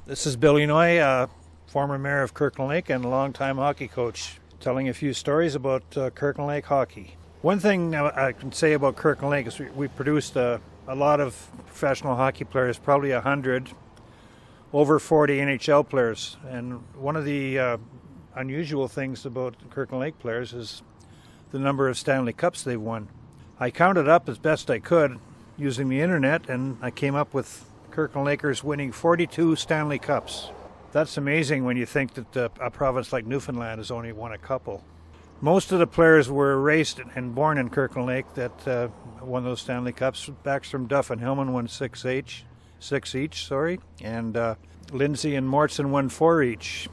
This is Bill Enouy, former mayor of Kirkland Lake and a longtime hockey coach, telling a few stories about Kirkland Lake hockey. One thing I can say about Kirkland Lake is we produced a lot of professional hockey players, probably 100, over 40 NHL players. And one of the unusual things about Kirkland Lake players is the number of Stanley Cups they've won. I counted up as best I could using the internet, and I came up with Kirkland Lakers winning 42 Stanley Cups. That's amazing when you think that a province like Newfoundland has only won a couple. Most of the players were raised and born in Kirkland Lake that won those Stanley Cups. Backstrom, Duff, and Hillman won six each, and Lindsay and Mortson won 4 each.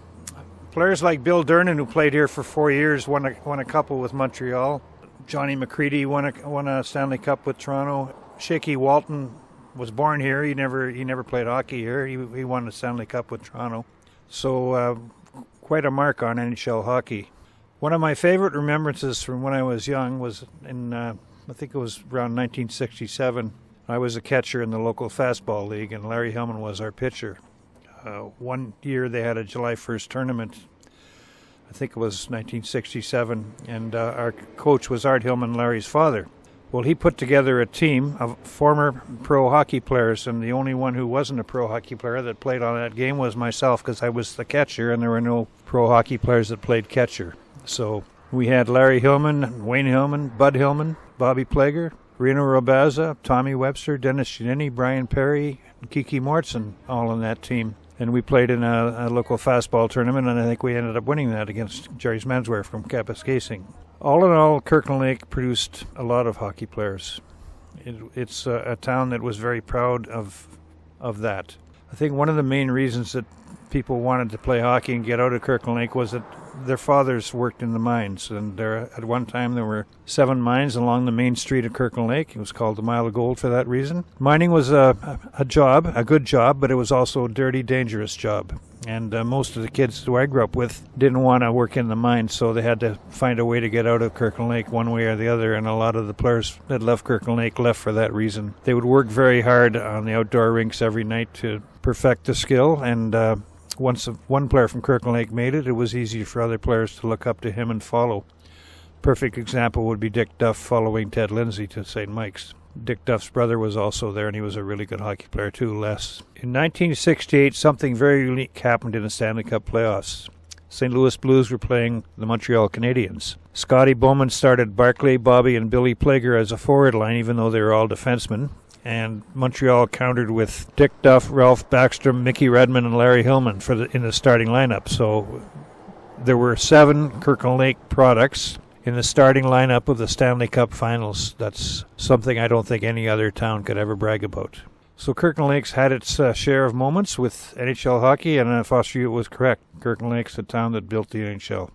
Players like Bill Durnan, who played here for 4 years, won a couple with Montreal. Johnny McCready won a Stanley Cup with Toronto. Shaky Walton was born here. He never played hockey here. He won the Stanley Cup with Toronto. So quite a mark on NHL hockey. One of my favorite remembrances from when I was young was in, I think it was around 1967. I was a catcher in the local fastball league, and Larry Hillman was our pitcher. One year they had a July 1st tournament. I think it was 1967, and our coach was Art Hillman, Larry's father. Well, he put together a team of former pro hockey players, and the only one who wasn't a pro hockey player that played on that game was myself, because I was the catcher, and there were no pro hockey players that played catcher. So we had Larry Hillman, Wayne Hillman, Bud Hillman, Bobby Plager, Reno Robaza, Tommy Webster, Dennis Giannini, Brian Perry, and Kiki Mortson, all on that team. And we played in a local fastball tournament, and I think we ended up winning that against Jerry's Menswear from Kapuskasing. All in all, Kirkland Lake produced a lot of hockey players. It's a town that was very proud of that. I think one of the main reasons that people wanted to play hockey and get out of Kirkland Lake was that their fathers worked in the mines. And at one time there were 7 mines along the main street of Kirkland Lake. It was called the Mile of Gold for that reason. Mining was a good job, but it was also a dirty, dangerous job. And most of the kids who I grew up with didn't want to work in the mines, so they had to find a way to get out of Kirkland Lake one way or the other, and a lot of the players that left Kirkland Lake left for that reason. They would work very hard on the outdoor rinks every night to perfect the skill, and once one player from Kirkland Lake made it, it was easy for other players to look up to him and follow. Perfect example would be Dick Duff following Ted Lindsay to St. Mike's. Dick Duff's brother was also there, and he was a really good hockey player too, Les. In 1968, something very unique happened in the Stanley Cup playoffs. St. Louis Blues were playing the Montreal Canadiens. Scotty Bowman started Barclay, Bobby, and Billy Plager as a forward line, even though they were all defensemen. And Montreal countered with Dick Duff, Ralph Backstrom, Mickey Redmond, and Larry Hillman in the starting lineup. So there were 7 Kirkland Lake products in the starting lineup of the Stanley Cup Finals. That's something I don't think any other town could ever brag about. So Kirkland Lake's had its share of moments with NHL hockey, and Foster, was correct. Kirkland Lake's the town that built the NHL.